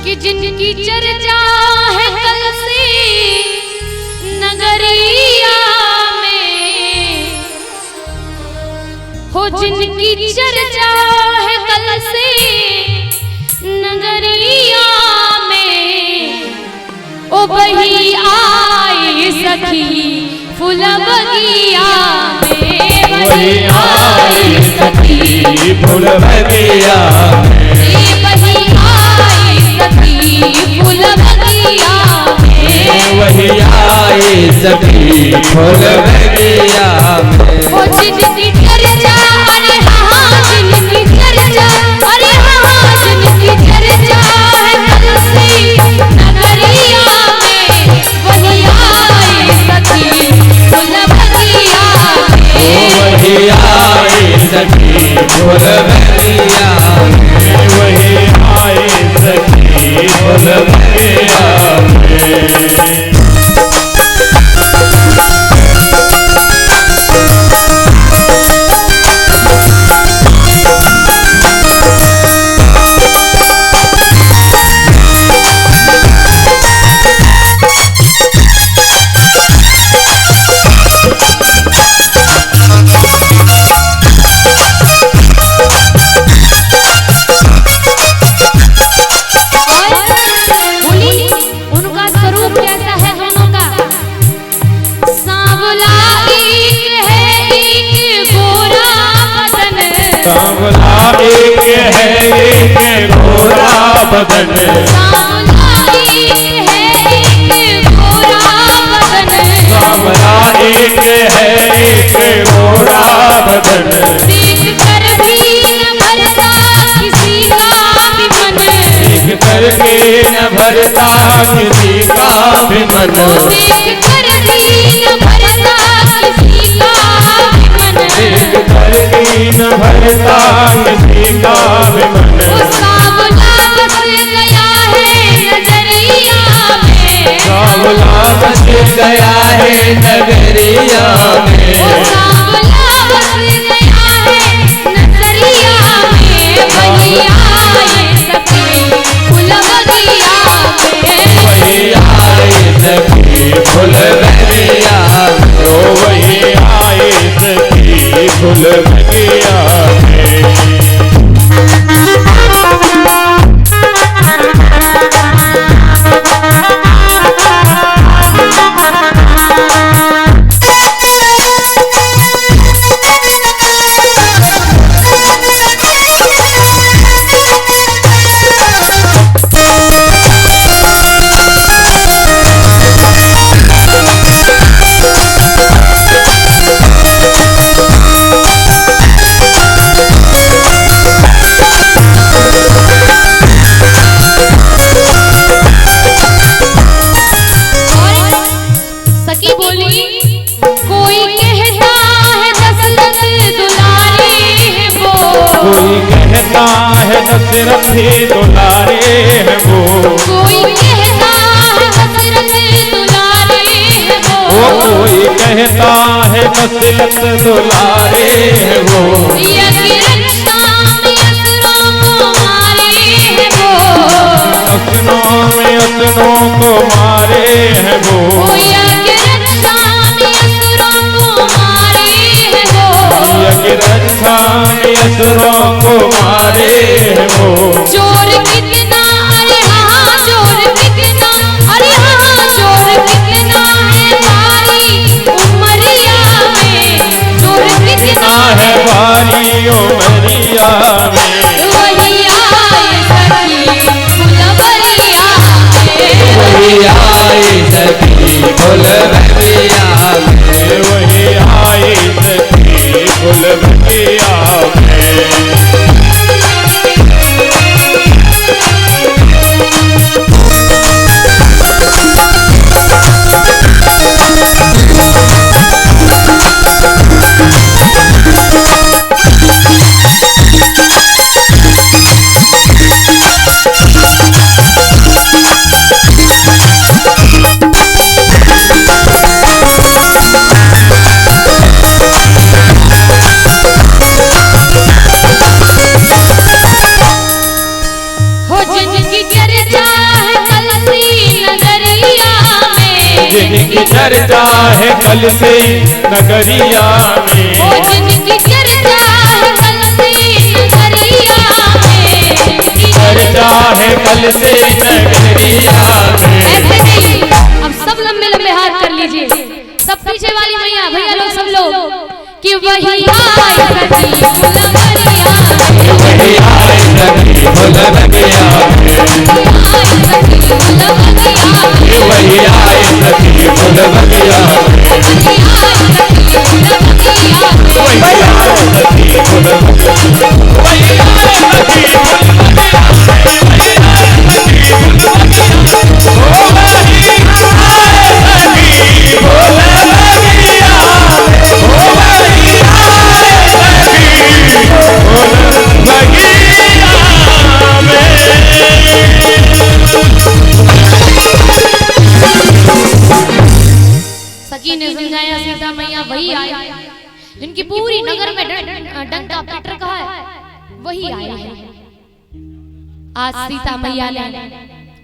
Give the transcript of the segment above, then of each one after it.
कि जिनकी चर्चा है कल से नगरिया में, हो जिनकी चर्चा है कल से नगरिया में, ओ बही आई सखी फूल बगिया में, वही आई सखी फूल बगिया में, बही आई सखी फूल बगिया में, वही आई सखी फूल बगिया में। ओ जिनकी चर्चा अरे हाँ जिनकी चर्चा अरे हाँ जिनकी चर्चा है कल से नगरिया में, वही आई सखी फूल बगिया में, वही आई सखी फूल बगिया में, वही आई सखी फूल बगिया में। सांवला एक है एक गोरा बदन, सांवला एक है एक गोरा बदन, सांवला एक है एक गोरा बदन, देख कर भी न भरता किसी का भी मन, देख करके न भरता किसी का भी मन, देख कर भी न भरता किसी का भी मन, देख करके न भरता किसी का भी मन। सांवला बस गया है नजरिया में, सांवला बस गया है नगरिया में, सांवला बस गया है नजरिया में, वही आए सखी फूल बगिया में, वही आए सखी फूल बगिया में, ओ वही आए सखी फूल बगिया में। कोई कहता है दशरथ दुलारे हैं वो, कोई कहता है दशरथ दुलारे हैं वो, कोई कहता है दशरथ दुलारे हैं वो, यज्ञ रक्षा में असुरों को मारे हैं वो, असुरों में असुरों को मारे हैं वो, यज्ञ रक्षा में असुरों को मारे हैं वो, यज्ञ रक्षा में असुरों को मारे हैं वो। जोर कितना अरे हाँ जोर कितना अरे हाँ जोर कितना है भारी उमरिया में, जोर कितना है भारी उमरिया में, वही आए सखी फूल बगिया में, वही आए सखी फूल बगिया में, वही आए सखी फूल बगिया में। जिनकी चर्चा है कल से नगरिया में, ओ जिनकी चर्चा है कल से नगरिया में, चर्चा है कल से नगरिया में। ऐसे नहीं, अब सब लंबे लंबे हाथ कर लीजिए, सब पीछे वाली मैया भैया लोग सब लोग, कि वही आए सखी फुलवरिया में, वही आए सखी फुलवरिया में, वही आए सखी फुलवरिया में, वही आए सखी फुलवरिया सखी ने समझाया सीता मैया वही आए, जिनकी पूरी नगर में डंका पिट रखा है, वही आए हैं। आज सीता मैया ने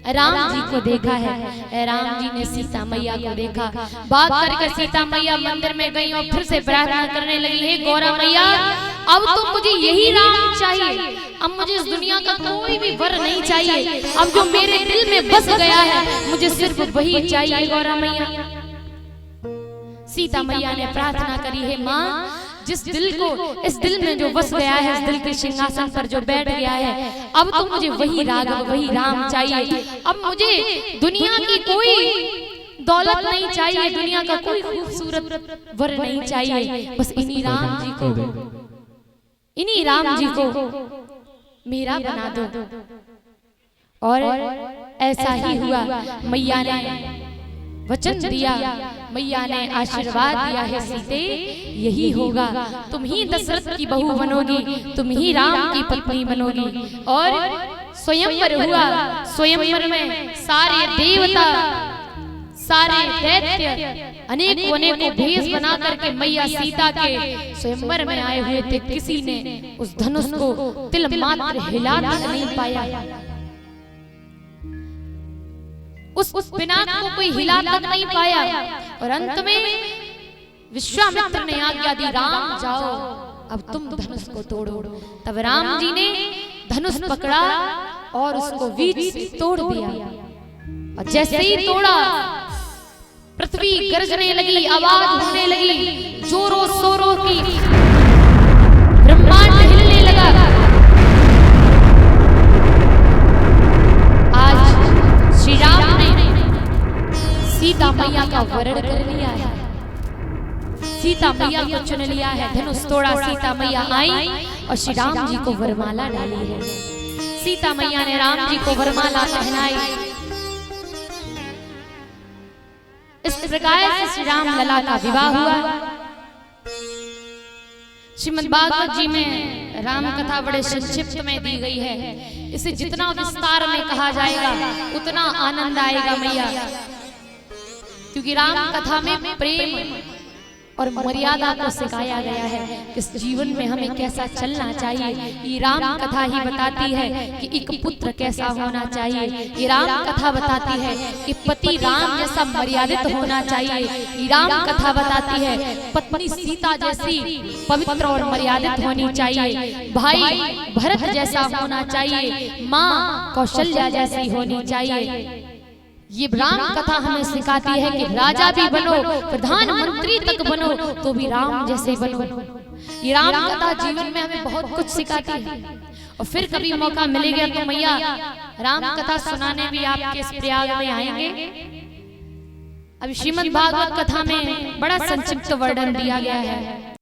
राम जी को देखा है, राम जी ने सीता मैया को देखा, बात करके सीता मैया मंदिर में गई और फिर से प्रार्थना करने लगी, हे गौरा मैया अब तो मुझे यही राम चाहिए, अब मुझे इस दुनिया का कोई भी वर नहीं चाहिए, अब जो मेरे दिल में बस गया है मुझे सिर्फ वही चाहिए गौरा मैया। सीता मैया ने प्रार्थना करी, है माँ जिस दिल को, इस दिल में जो बस गया है, इस दिल के सिंहासन पर जो बैठ गया है, अब तो मुझे वही राघव वही राम चाहिए, अब मुझे दुनिया की कोई दौलत नहीं चाहिए, दुनिया का कोई खूबसूरत वर नहीं चाहिए, बस इन्हीं राम जी को, इन्हीं राम जी को मेरा बना दो। और ऐसा ही हुआ, मैया ने वचन दिया, मैया ने आशीर्वाद दिया है, सीते यही होगा, तुम ही दशरथ की बहू बनोगी, तुम ही राम की पत्नी बनोगी। और स्वयंवर हुआ, स्वयंवर में सारे देवता सारे दैत्य अनेकों अनेकों भेष बना करके मैया सीता के स्वयंवर में आए हुए थे, किसी ने उस धनुष को तिल मात्र हिला नहीं पाया, उस पिनाक को कोई हिला तक नहीं पाया। और अंत में विश्वामित्र ने आज्ञा दी, राम जाओ अब तुम धनुष को तोड़ो। तब राम जी ने धनुष पकड़ा और उसको बीच से तोड़ दिया, और जैसे ही तोड़ा पृथ्वी गरजने लगी, आवाज होने लगी, जोरों शोरों की, ब्रह्मांड हिलने लगा। आज श्री राम ने सीता मैया का वरण कर लिया है, सीता मैया को चुन लिया है, धनुष तोड़ा, सीता मैया आई और श्री राम जी को वरमाला डाली है। सीता मैया ने राम जी को वरमाला पहनाई। इस प्रकार से श्री राम लला का विवाह हुआ। श्रीमद् भागवत जी में राम कथा बड़े संक्षिप्त में दी गई है, इसे जितना विस्तार में कहा जाएगा उतना आनंद आएगा मैया, क्योंकि राम कथा में प्रेम और मर्यादा को सिखाया गया है कि जीवन में हमें कैसा चलना चाहिए। ये राम कथा ही बताती है कि एक पुत्र कैसा होना चाहिए, ये राम कथा बताती है कि पति राम जैसा मर्यादित होना चाहिए, ये राम कथा बताती है पत्नी सीता जैसी पवित्र और मर्यादित होनी चाहिए, भाई भरत जैसा होना चाहिए, माँ कौशल्या जैसी होनी चाहिए। ये राम कथा हमें सिखाती है कि राजा भी बनो, प्रधानमंत्री तक बनो तो भी राम जैसे बनो। ये राम कथा जीवन में हमें बहुत कुछ सिखाती है। और फिर कभी मौका मिलेगा तो मैया राम कथा सुनाने भी आपके इस प्रयाग में आएंगे। अब श्रीमद् भागवत कथा में बड़ा संक्षिप्त वर्णन दिया गया है।